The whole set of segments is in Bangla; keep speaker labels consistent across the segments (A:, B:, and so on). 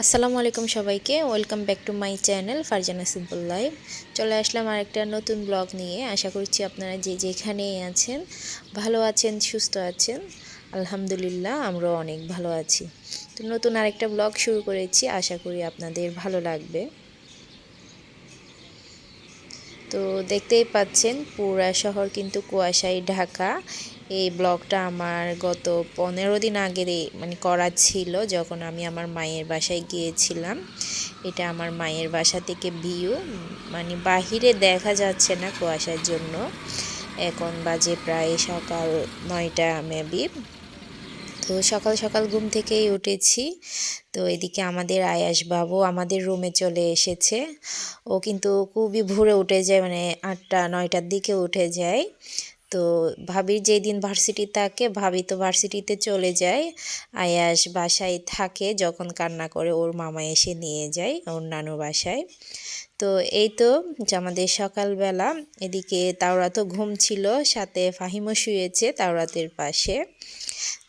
A: আসসালামু আলাইকুম সবাইকে welcome back to my channel Farzana simple life. চলে আসলাম আরেকটা নতুন ব্লগ নিয়ে। আশা করছি আপনারা যে যেখানেই আছেন ভালো আছেন, সুস্থ আছেন। আলহামদুলিল্লাহ আমরাও অনেক ভালো আছি। তো নতুন আরেকটা ব্লগ শুরু করেছি, আশা করি আপনাদের ভালো লাগবে। তো দেখতেই পাচ্ছেন পুরা শহর কিন্তু কুয়াশায় ঢাকা। এই ব্লগটা আমার গত 15 দিন আগে করা ছিল, যখন আমি আমার মায়ের বাসায় গিয়েছিলাম। এটা আমার মায়ের বাসা থেকে ভিউ, বাহিরে দেখা যাচ্ছে না কুয়াশার জন্য। এখন বাজে প্রায় সকাল 9টা মেবি। তো সকাল সকাল ঘুম থেকেই উঠেছি। তো এদিকে আমাদের আয়াস বাবু আমাদের রুমে চলে এসেছে। ও কিন্তু খুবই ভোরে উঠে যায়, 8টা 9টার দিকে উঠে যায়। তো ভাবির যেদিন ভার্সিটি থাকে, ভাবি তো ভার্সিটিতে চলে যায়, আয়াস বাসায় থাকে। যখন কান্না করে ওর মামা এসে নিয়ে যায় ওর নানুর বাসায়। তো এই তো যে আমাদের সকালবেলা। এদিকে তাওরাতও ঘুম ছিল, সাথে ফাহিমও শুয়েছে তাওরাতের পাশে।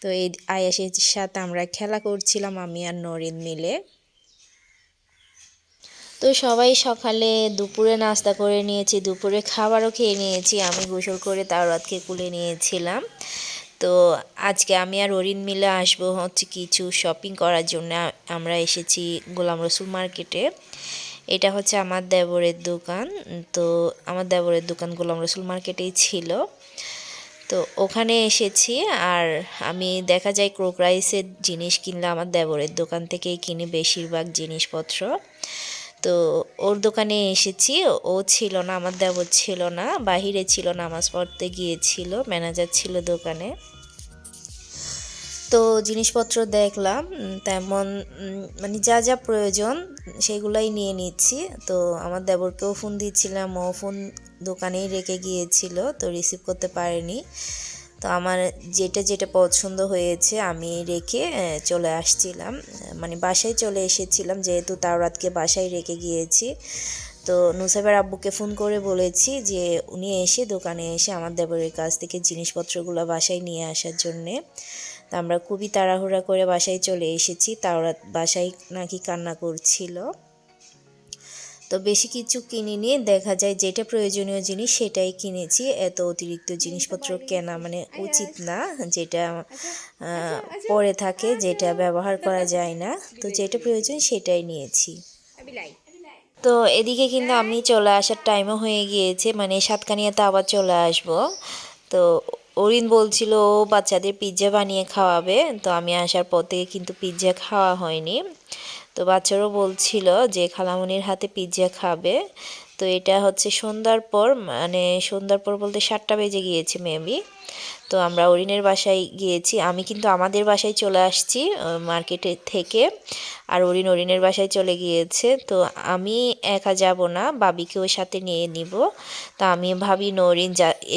A: তো এই আয়াসের সাথে আমরা খেলা করছিলাম, আমি আর নরিন মিলে। তো সবাই সকালে দুপুরে নাস্তা করে নিয়েছি, দুপুরে খাবারও খেয়ে নিয়েছি। আমি গোসল করে তাওরাতকে কুলে নিয়েছিলাম। তো আজকে আমি আর অরিন মিলে আসবো হচ্ছে কিছু শপিং করার জন্য। আমরা এসেছি গোলাম রসুল মার্কেটে। এটা হচ্ছে আমার দেবরের দোকান। তো আমার দেবরের দোকান গোলাম রসুল মার্কেটেই ছিল। তো ওখানে এসেছি। আর আমি দেখা যায় ক্রোকরাইসের জিনিস কিনলে আমার দেবরের দোকান থেকেই কিনি বেশিরভাগ জিনিসপত্র। তো ওর দোকানে এসেছি। ও ছিল না, আমার দেবর ছিল না, বাহিরে ছিল, নামাজ পড়তে গিয়েছিল, ম্যানেজার ছিল দোকানে। তো জিনিসপত্র দেখলাম তেমন, যা যা প্রয়োজন সেগুলাই নিয়ে নিচ্ছি। তো আমার দেবরকেও ফোন দিচ্ছিলাম, ও ফোন দোকানেই রেখে গিয়েছিল, তো রিসিভ করতে পারেনি। তো আমার যেটা যেটা পছন্দ হয়েছে আমি রেখে চলে আসছিলাম, বাসায় চলে এসেছিলাম, যেহেতু তাওরাতকে বাসায় রেখে গিয়েছি। তো নুসাইবার আব্বুকে ফোন করে বলেছি যে উনি এসে দোকানে এসে আমার দেবরের কাছ থেকে জিনিসপত্রগুলো বাসায় নিয়ে আসার জন্যে। তো আমরা খুবই তাড়াহুড়া করে বাসায় চলে এসেছি। তাওরাত বাসায় নাকি কান্না করছিল। তো বেশি কিছু কিনিনি, দেখা যায় যেটা প্রয়োজনীয় জিনিস সেটাই কিনেছি। এত অতিরিক্ত জিনিসপত্র কেনা উচিত না, যেটা পরে থাকে, যেটা ব্যবহার করা যায় না। তো যেটা প্রয়োজন সেটাই নিয়েছি। তো এদিকে কিন্তু আমি চলে আসার টাইমও হয়ে গিয়েছে, সাতকানিয়াতে আবার চলে আসব। তো অরিন বলছিল ও বাচ্চাদের পিৎজা বানিয়ে খাওয়াবে। তো আমি আসার পর থেকে কিন্তু পিৎজা খাওয়া হয়নি। তো বাচ্চারাও বলছিল যে খালামণির হাতে পিৎজা খাবে। তো এটা হচ্ছে সন্ধ্যার পর, সন্ধ্যার পর বলতে 7টা বেজে গিয়েছে মেবি। তো আমরা অরিনের বাসায় গিয়েছি। আমি কিন্তু আমাদের বাসায় চলে আসছি মার্কেটে থেকে, আর অরিনের বাসায় চলে গিয়েছে। তো আমি একা যাব না, বাবিকেও সাথে নিয়ে নিব। তা আমি ভাবি নরিন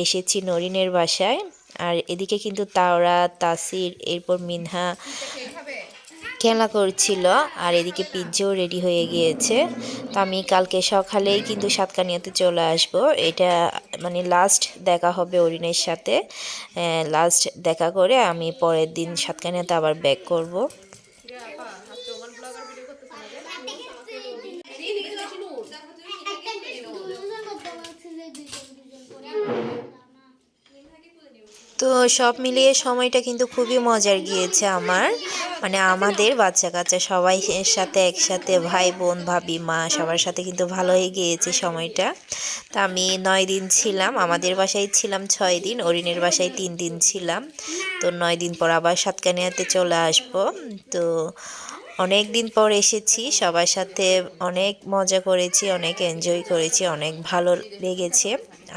A: এসেছি নরিনের বাসায়। আর এদিকে কিন্তু তাওরা, তাসির, এরপর মিনহা খেলা করছিল। আর এদিকে পিৎজাও রেডি হয়ে গিয়েছে। তো আমি কালকে সকালেই কিন্তু সাতকানিয়াতে চলে আসব। এটা লাস্ট দেখা হবে অরিনের সাথে। লাস্ট দেখা করে আমি পরের দিন সাতকানিয়াতে আবার ব্যাক করব। তো সব মিলিয়ে সময়টা কিন্তু খুবই মজার গিয়েছে আমার, আমাদের বাচ্চা কাচ্চা সবাই এর সাথে একসাথে, ভাই বোন ভাবি মা সবার সাথে কিন্তু ভালোই গিয়েছে সময়টা। তা আমি 9 দিন ছিলাম, আমাদের বাসায় ছিলাম 6 দিন, অরিনের বাসায় 3 দিন ছিলাম। তো 9 দিন পর আবার সাতকানিয়াতে চলে আসব। তো অনেক দিন পর এসেছি, সবার সাথে অনেক মজা করেছি, অনেক এনজয় করেছি, অনেক ভালো লেগেছে।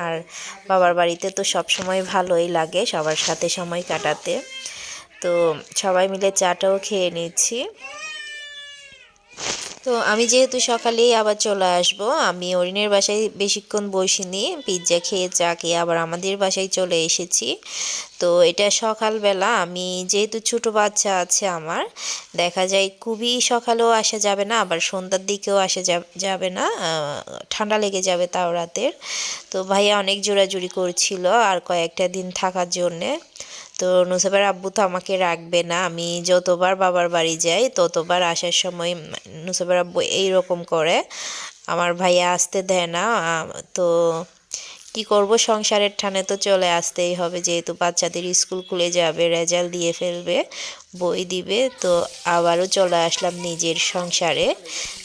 A: আর বাবার বাড়িতে তো সব সময় ভালোই লাগে সবার সাথে সময় কাটাতে। তো সবাই মিলে চাটাও খেয়ে নিচ্ছি। তো আমি যেহেতু সকালেই আবার চলে আসব, আমি অরিনের বাসায় বেশিক্ষণ বসিনি, পিৎজা খেয়ে চা খেয়ে আবার আমাদের বাসায় চলে এসেছি। তো এটা সকালবেলা, আমি যেহেতু ছোট বাচ্চা আছে আমার, দেখা যায় খুবই সকালেও আসা যাবে না, আবার সন্ধ্যার দিকেও আসা যাবে না, ঠান্ডা লেগে যাবে তাও রাতের। তো ভাইয়া অনেক জোরাজুরি করছিল আর কয়েকটা দিন থাকার জন্যে। তো নুসাইবার আব্বু তো আমাকে রাখবে না, আমি যতবার বাবার বাড়ি যাই ততবার আসার সময় নুসাইবার আব্বু এইরকম করে, আমার ভাইয়া আসতে দেয় না। তো কি করব, সংসারের টানে তো চলে আসতেই হবে, যেহেতু বাচ্চাদের স্কুল খুলে যাবে, রেজাল্ট দিয়ে ফেলবে, বই দিবে, তো আবারও চলে আসলাম নিজের সংসারে।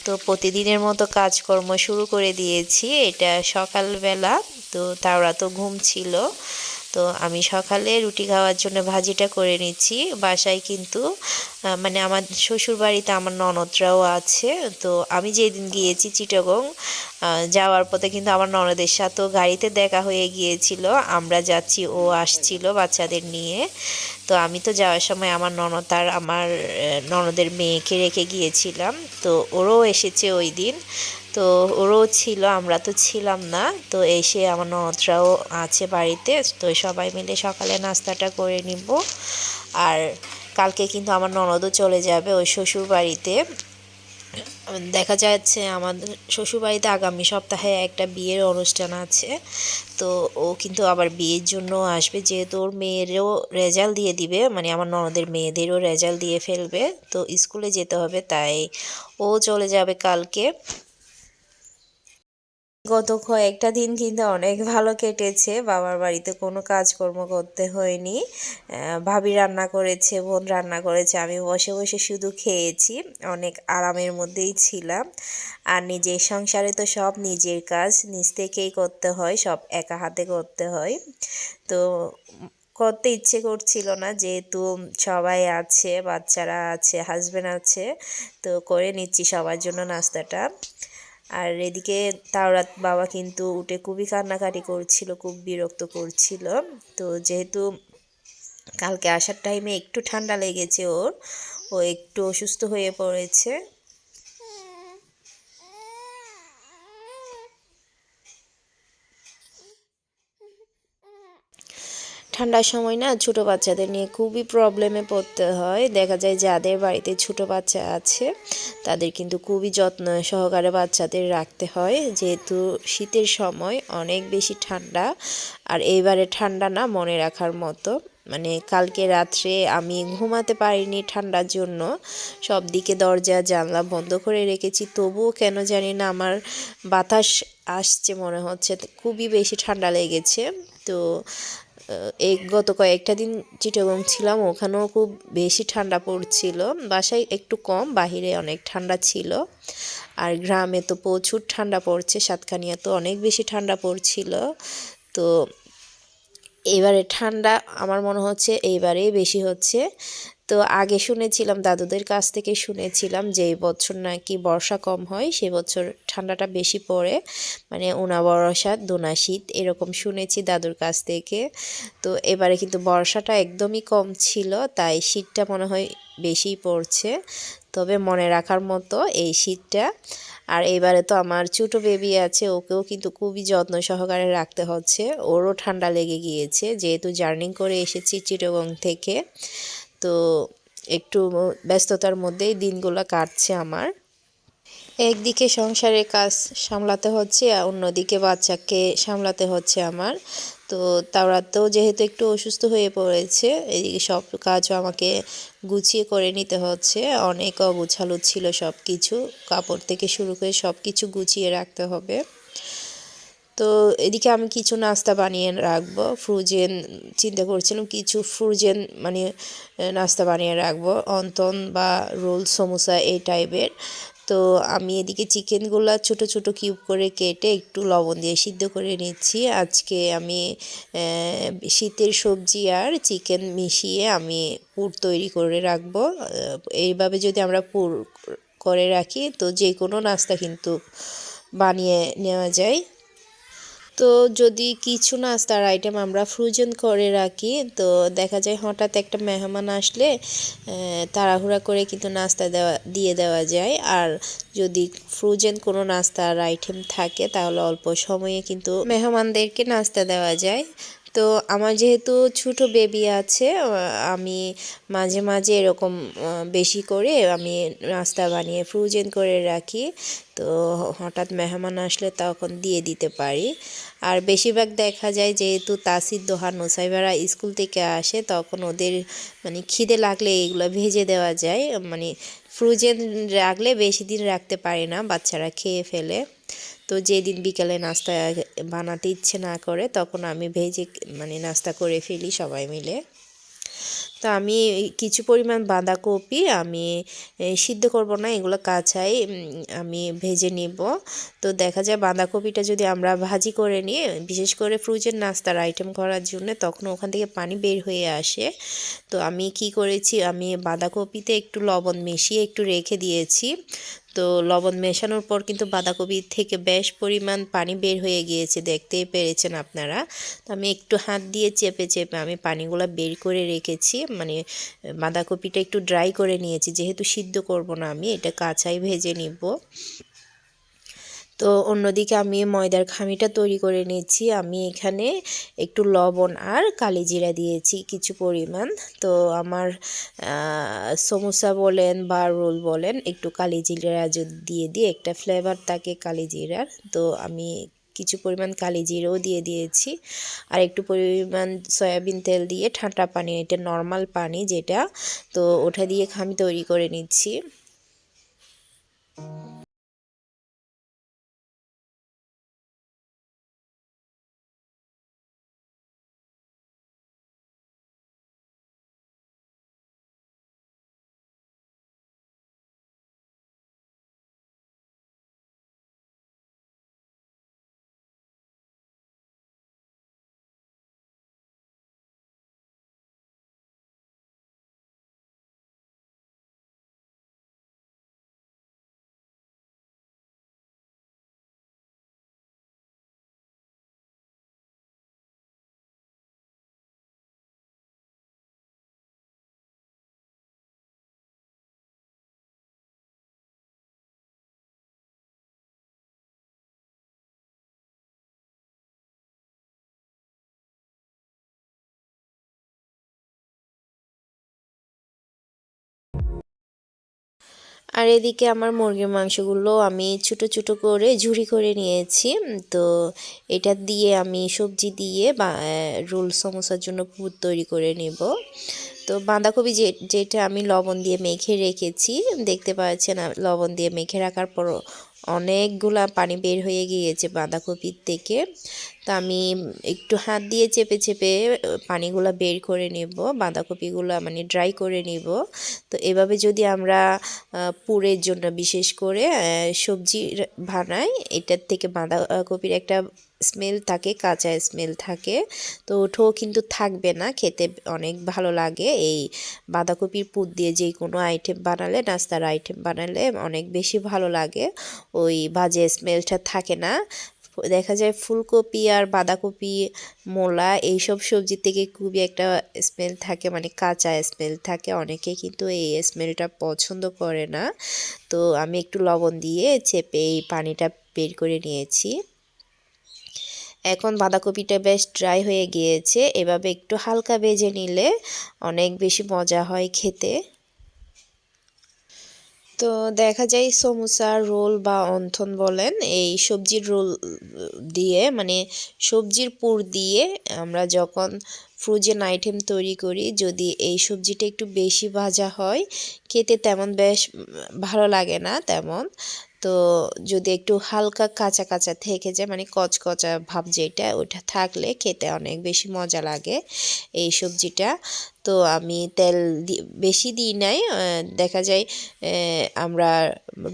A: তো প্রতিদিনের মতো কাজকর্ম শুরু করে দিয়েছি। এটা সকালবেলা, তো তাওরা তো ঘুম ছিল, তো আমি সকালে রুটি খাওয়ার জন্য ভাজিটা করে নিচ্ছি। বাসায় কিন্তু মানে আমার শ্বশুর বাড়িতে আমার ননদরাও আছে। তো আমি যেদিন গিয়েছি চিটাগং, যাওয়ার পথে কিন্তু আমার ননদের সাথেও গাড়িতে দেখা হয়ে গিয়েছিল, আমরা যাচ্ছি ও আসছিল বাচ্চাদের নিয়ে। তো আমি তো যাওয়ার সময় আমার ননদ আর আমার ননদের মেয়েকে রেখে গিয়েছিলাম, তো ওরও এসেছে ওই দিন। তো ওরও ছিল, আমরা তো ছিলাম না। তো এসে আমার ননদরাও আছে বাড়িতে, তো সবাই মিলে সকালে নাস্তাটা করে নিব। আর কালকে কিন্তু আমার ননদও চলে যাবে ওই শ্বশুর বাড়িতে। দেখা যাচ্ছে আমাদের শ্বশুরবাড়িতে আগামী সপ্তাহে একটা বিয়ের অনুষ্ঠান আছে, তো ও কিন্তু আবার বিয়ের জন্য আসবে, যেহেতু ওর মেয়েরও রেজাল্ট দিয়ে দিবে, মানে আমার ননদের মেয়েদেরও রেজাল্ট দিয়ে ফেলবে, তো স্কুলে যেতে হবে, তাই ও চলে যাবে কালকে। গত কয়েকটা দিন কিন্তু অনেক ভালো কেটেছে, বাবার বাড়িতে কোনো কাজকর্ম করতে হয়নি। ভাবি রান্না করেছে, বোন রান্না করেছে, আমি বসে বসে শুধু খেয়েছি, অনেক আরামের মধ্যেই ছিলাম। আর নিজের সংসারে তো সব নিজের কাজ নিজ থেকেই করতে হয়, সব একা হাতে করতে হয়। তো করতে ইচ্ছে করছিল না, যেহেতু সবাই আছে, বাচ্চারা আছে, হাজবেন্ড আছে, তো করে নিচ্ছি সবার জন্য নাস্তাটা। আর এদিকে তাওরাত বাবা কিন্তু উঠে খুবই কান্নাকাটি করছিল, খুব বিরক্ত করছিল। তো যেহেতু কালকে আসার টাইমে একটু ঠান্ডা লেগেছে ওর, ও একটু অসুস্থ হয়ে পড়েছে। ঠান্ডার সময় না ছোটো বাচ্চাদের নিয়ে খুবই প্রবলেমে পড়তে হয়। দেখা যায় যাদের বাড়িতে ছোটো বাচ্চা আছে তাদের কিন্তু খুবই যত্ন সহকারে বাচ্চাদের রাখতে হয়, যেহেতু শীতের সময় অনেক বেশি ঠান্ডা। আর এইবারে ঠান্ডা না মনে রাখার মতো, মানে কালকে রাত্রে আমি ঘুমাতে পারিনি ঠান্ডার জন্য, সব দিকে দরজা জানলা বন্ধ করে রেখেছি, তবুও কেন জানি না আমার বাতাস আসছে মনে হচ্ছে, খুবই বেশি ঠান্ডা লেগেছে। তো এই গত কয়েকটা দিন চিটাগং ছিলাম, ওখানেও খুব বেশি ঠান্ডা পড়ছিল, বাসায় একটু কম, বাহিরে অনেক ঠান্ডা ছিল। আর গ্রামে তো প্রচুর ঠান্ডা পড়ছে, সাতকানিয়া তো অনেক বেশি ঠান্ডা পড়ছিল। তো এবারে ঠান্ডা আমার মনে হচ্ছে এইবারেই বেশি হচ্ছে। তো আগে শুনেছিলাম, দাদুদের কাছ থেকে শুনেছিলাম যে এই বছর নাকি বর্ষা কম হয়, সে বছর ঠান্ডাটা বেশি পড়ে, মানে উনা বর্ষা দোনা শীত এরকম শুনেছি দাদুর কাছ থেকে। তো এবারে কিন্তু বর্ষাটা একদমই কম ছিল, তাই শীতটা মনে হয় বেশিই পড়ছে। তবে মনে রাখার মতো এই শীতটা। আর এবারে তো আমার ছোটো বেবি আছে, ওকেও কিন্তু খুবই যত্ন সহকারে রাখতে হচ্ছে, ওরও ঠান্ডা লেগে গিয়েছে, যেহেতু জার্নি করে এসেছি চিটাগং থেকে। তো একটু ব্যস্ততার মধ্যেই দিনগুলো কাটছে আমার। একদিকে সংসারের কাজ সামলাতে হচ্ছে আর অন্যদিকে বাচ্চাকে সামলাতে হচ্ছে আমার। তো তাওরাতেও যেহেতু একটু অসুস্থ হয়ে পড়েছে, এদিকে সব কাজও আমাকে গুছিয়ে করে নিতে হচ্ছে, অনেক অগোছালো ছিল সব কিছু, কাপড় থেকে শুরু করে সব কিছু গুছিয়ে রাখতে হবে। তো এদিকে আমি কিছু নাস্তা বানিয়ে রাখবো ফ্রোজেন, চিন্তা করছিলাম কিছু ফ্রোজেন মানে নাস্তা বানিয়ে রাখবো, অন্তন বা রোল সমোসা এই টাইপের। তো আমি এদিকে চিকেনগুলো ছোট ছোট কিউব করে কেটে একটু লবণ দিয়ে সিদ্ধ করে নিচ্ছি। আজকে আমি শীতের সবজি আর চিকেন মিশিয়ে আমি পুর তৈরি করে রাখবো। এইভাবে যদি আমরা পুর করে রাখি তো যে কোনো নাস্তা কিন্তু বানিয়ে নেওয়া যায়। তো যদি কিছু নাস্তার আইটেম আমরা ফ্রোজেন করে রাখি, তো দেখা যায় হঠাৎ একটা মেহমান আসলে তাড়াহুড়া করে কিন্তু নাস্তা দিয়ে দেওয়া যায়। আর যদি ফ্রোজেন কোনো নাস্তার আইটেম থাকে তাহলে অল্প সময়ে কিন্তু মেহমানদেরকে নাস্তা দেওয়া যায়। তো আমার যেহেতু ছোট বেবি আছে, আমি মাঝে মাঝে এরকম বেশি করে আমি নাস্তা বানিয়ে ফ্রোজেন করে রাখি। তো হঠাৎ মেহমান আসলে তখন দিয়ে দিতে পারি। আর বেশিরভাগ দেখা যায় যেহেতু তাসির দোহা নুসাইবারা স্কুল থেকে আসে, তখন ওদের মানে খিদে লাগলে এগুলো ভেজে দেওয়া যায়। মানে ফ্রোজেন রাখলে বেশি দিন রাখতে পারি না, বাচ্চারা খেয়ে ফেলে। তো যেদিন বিকেলে নাস্তা বানাতে ইচ্ছে না করে তখন আমি ভেজে মানে নাস্তা করে ফেলি সবাই মিলে। তো আমি কিছু পরিমাণ বাঁধাকপি আমি সিদ্ধ করব না, এগুলো কাঁচাই আমি ভেজে নিব। তো দেখা যায় বাঁধাকপিটা যদি আমরা ভাজি করে নিই, বিশেষ করে ফ্রোজেন নাস্তার আইটেম করার জন্য, তখন ওখান থেকে পানি বের হয়ে আসে। তো আমি কি করেছি, আমি বাঁধাকপিতে একটু লবণ মিশিয়ে একটু রেখে দিয়েছি। তো লবণ মেশানোর পর কিন্তু বাঁধাকপি থেকে বেশ পরিমাণ পানি বের হয়ে গিয়েছে, দেখতেই পেরেছেন আপনারা। তো আমি একটু হাত দিয়ে চেপে চেপে আমি পানিগুলো বের করে রেখেছি, মানে বাঁধাকপিটা একটু ড্রাই করে নিয়েছি, যেহেতু সিদ্ধ করব না আমি, এটা কাঁচাই ভেজে নিব। তো অন্যদিকে আমি ময়দার খামিটা তৈরি করে নিচ্ছি। আমি এখানে একটু লবণ আর কালিজিরা দিয়েছি কিছু পরিমাণ। তো আমার সমোসা বলেন বা রোল বলেন, একটু কালিজিরা যদি দিয়ে দিয়ে একটা ফ্লেভার থাকে কালিজিরার, তো আমি কিছু পরিমাণ কালিজিরাও দিয়ে দিয়েছি। আর একটু পরিমাণ সয়াবিন তেল দিয়ে ঠান্ডা পানি, এটা নর্মাল পানি যেটা, তো ওটা দিয়ে খামি তৈরি করে নিচ্ছি। আর এদিকে আমার মুরগির মাংসগুলো আমি ছোট ছোট করে ঝুরি করে নিয়েছি। তো এটা দিয়ে আমি সবজি দিয়ে বা রোল সমোসার জন্য পুর তৈরি করে নেব। তো বাঁধাকপি যেটা আমি লবণ দিয়ে মেখে রেখেছি, দেখতে পাচ্ছেন লবণ দিয়ে মেখে রাখার পর অনেকগুলা পানি বের হয়ে গিয়েছে বাঁধাকপির থেকে। তো আমি একটু হাত দিয়ে চেপে চেপে পানিগুলো বের করে নেব, বাঁধাকপিগুলো মানে ড্রাই করে নিব। তো এভাবে যদি আমরা পুরের জন্য বিশেষ করে সবজি বানাই, এটার থেকে বাঁধাকপির একটা স্মেল থাকে, কাঁচা স্মেল থাকে, তো ওঠেও কিন্তু থাকবে না, খেতে অনেক ভালো লাগে। এই বাঁধাকপির পুর দিয়ে যে কোনো আইটেম বানালে, নাস্তার আইটেম বানালে অনেক বেশি ভালো লাগে, ওই বাজে স্মেলটা থাকে না। দেখা যায় ফুলকপি আর বাঁধাকপি, মূলা এইসব সবজি থেকে খুবই একটা স্মেল থাকে, মানে কাঁচা স্মেল থাকে, অনেকে কিন্তু এই স্মেলটা পছন্দ করে না। তো আমি একটু লবণ দিয়ে চেপে এই পানিটা বের করে নিয়েছি। এখন বাঁধাকপিটা বেশ ড্রাই হয়ে গিয়েছে, এভাবে একটু হালকা ভেজে নিলে অনেক বেশি মজা হয় খেতে। তো দেখা যায় সমোসা রোল বা অন্থন বলেন, এই সবজির রোল দিয়ে মানে সবজির পুর দিয়ে আমরা যখন ফ্রোজেন আইটেম তৈরি করি, যদি এই সবজিটা একটু বেশি ভাজা হয় খেতে তেমন বেশ ভালো লাগে না তেমন। তো যদি একটু হালকা কাঁচা কাঁচা থেকে যায়, মানে কচকচা ভাব যেটা, ওটা থাকলে খেতে অনেক বেশি মজা লাগে এই সবজিটা। তো আমি তেল বেশি দিই নাই, দেখা যায় আমরা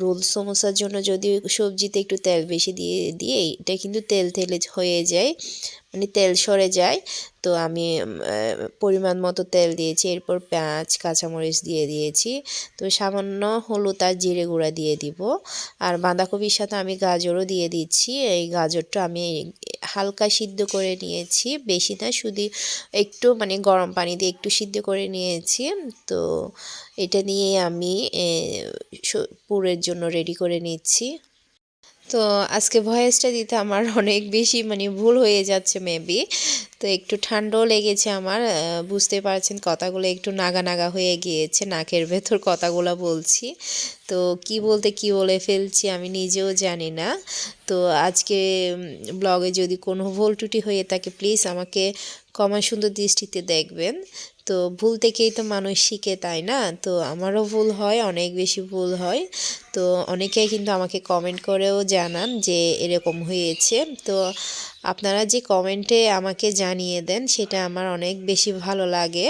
A: রোল সমোসার জন্য যদি সবজিতে একটু তেল বেশি দিয়ে দিই, এটা কিন্তু তেল তেলে হয়ে যায়, মানে তেল সরে যায়। তো আমি পরিমাণ মতো তেল দিয়েছি, এরপর পেঁয়াজ কাঁচামরিচ দিয়ে দিয়েছি। তো সামান্য হলুদ আর জিরে গুঁড়া দিয়ে দিব। আর বাঁধাকপির সাথে আমি গাজরও দিয়ে দিচ্ছি। এই গাজরটা আমি হালকা সিদ্ধ করে নিয়েছি, বেশি না, শুধু একটু মানে গরম পানি দিয়ে একটু সিদ্ধ করে নিয়েছি। তো এটা নিয়ে আমি পুরের জন্য রেডি করে নিচ্ছি। তো আজকে ভয়েসটা দিতে আমার অনেক বেশি মানে ভুল হয়ে যাচ্ছে মেবি। তো একটু ঠান্ডাও লেগেছে আমার, বুঝতে পারছেন কথাগুলো একটু নাগা নাগা হয়ে গিয়েছে, নাকের ভেতর কথাগুলো বলছি। তো কি বলতে কি বলে ফেলছি আমি নিজেও জানি না। তো আজকে ব্লগে যদি কোনো ভুল ত্রুটি হয়ে থাকে প্লিজ আমাকে ক্ষমা সুন্দর দৃষ্টিতে দেখবেন। তো ভুল থেকেই তো মানুষ শিখে, তাই না? তো আমারও ভুল হয়, অনেক বেশি ভুল হয়। তো অনেকেই কিন্তু আমাকে কমেন্ট করেও জানান যে এরকম হয়েছে। তো আপনারা যে কমেন্টে আমাকে জানিয়ে দেন সেটা আমার অনেক বেশি ভালো লাগে।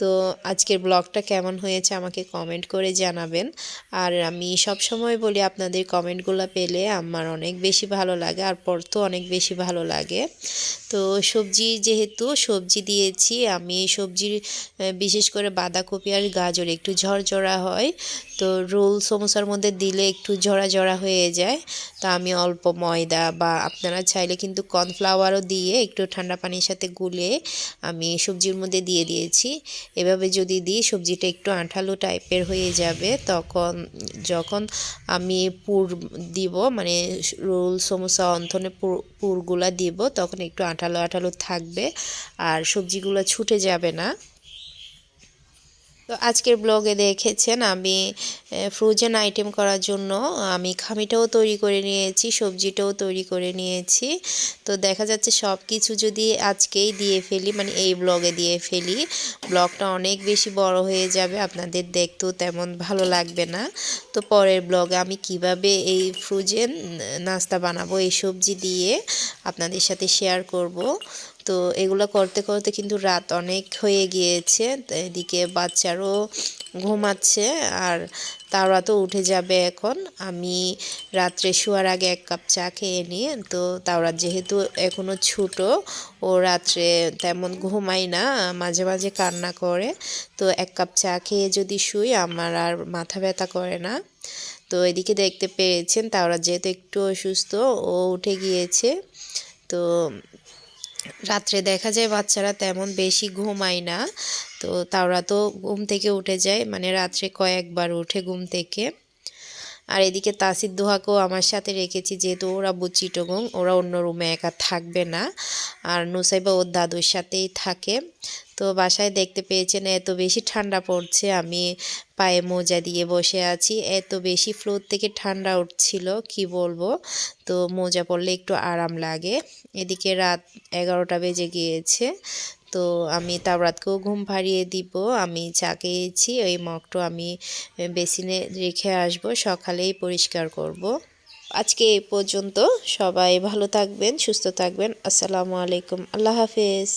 A: তো আজকের ব্লগটা কেমন হয়েছে আমাকে কমেন্ট করে জানাবেন। আর আমি সব সময় বলি আপনাদের কমেন্টগুলো পেলে আমার অনেক বেশি ভালো লাগে, আর পড়তেও অনেক বেশি ভালো লাগে। তো সবজি, যেহেতু সবজি দিয়েছি আমি, এই সবজির বিশেষ করে বাঁধাকপি আর গাজর একটু ঝরঝরা হয়। তো রোল সমোসার মধ্যে দিলে একটু ঝরা ঝরা হয়ে যায়। তা আমি অল্প ময়দা বা আপনারা চাইলে কিন্তু কর্নফ্লাওয়ারও দিয়ে একটু ঠান্ডা পানির সাথে গুলে আমি সবজির মধ্যে দিয়ে দিয়েছি। এভাবে যদি দিই সবজিটা একটু আঠালো টাইপের হয়ে যাবে, তখন যখন আমি পুর দিব মানে রোল সমোসা অন্থনে পুরগুলা দিব তখন একটু আঠালো আঠালো থাকবে আর সবজিগুলো ছুটে যাবে না। তো আজকের ব্লগে দেখেছেন আমি ফ্রোজেন আইটেম করার জন্য আমি খামিটাও তৈরি করে নিয়েছি, সবজিটাও তৈরি করে নিয়েছি। তো দেখা যাচ্ছে সব কিছু যদি আজকেই দিয়ে ফেলি, মানে এই ব্লগে দিয়ে ফেলি, ব্লগটা অনেক বেশি বড় হয়ে যাবে, আপনাদের দেখতেও তেমন ভালো লাগবে না। তো পরের ব্লগে আমি কিভাবে এই ফ্রোজেন নাস্তা বানাবো এই সবজি দিয়ে আপনাদের সাথে শেয়ার করব। তো এগুলো করতে করতে কিন্তু রাত অনেক হয়ে গিয়েছে, এদিকে বাচ্চারও ঘুমাচ্ছে আর তারা তো উঠে যাবে এখন। আমি রাত্রে শোয়ার আগে 1 কাপ চা খেয়ে নিই। তো তাওরা যেহেতু এখনও ছোটো, ও রাত্রে তেমন ঘুমায় না, মাঝে মাঝে কান্না করে। তো 1 কাপ চা খেয়ে যদি শুই আমার আর মাথা ব্যথা করে না। তো এদিকে দেখতে পেয়েছেন তাওরা যেহেতু একটু অসুস্থ, ও উঠে গিয়েছে। তো রাত্রে দেখা যায় বাচ্চারা তেমন বেশি ঘুমায় না, তো তারা তো ঘুম থেকে উঠে যায়, মানে রাত্রে কয়েকবার উঠে ঘুম থেকে। আর এদিকে তাসির দোহাকেও আমার সাথে রেখেছি, যেহেতু ওরা চিটগং, ওরা অন্য রুমে একা থাকবে না। আর নুসাইবা ওর দাদুর সাথেই থাকে। তো বাসায় দেখতে পেয়েছেন এত বেশি ঠান্ডা পড়ছে, আমি পায়ে মোজা দিয়ে বসে আছি, এত বেশি ফ্লোর থেকে ঠান্ডা উঠছিল কি বলবো। তো মোজা পরলে একটু আরাম লাগে। এদিকে রাত 11টা বেজে গিয়েছে। তো আমি তাওরাতকেও ঘুম পাড়িয়ে দিব। আমি চা খেয়েছি, ওই মগটা আমি বেসিনে রেখে আসব, সকালেই পরিষ্কার করব। আজকে এই পর্যন্ত, সবাই ভালো থাকবেন, সুস্থ থাকবেন। আসসালামু আলাইকুম, আল্লাহ হাফেজ।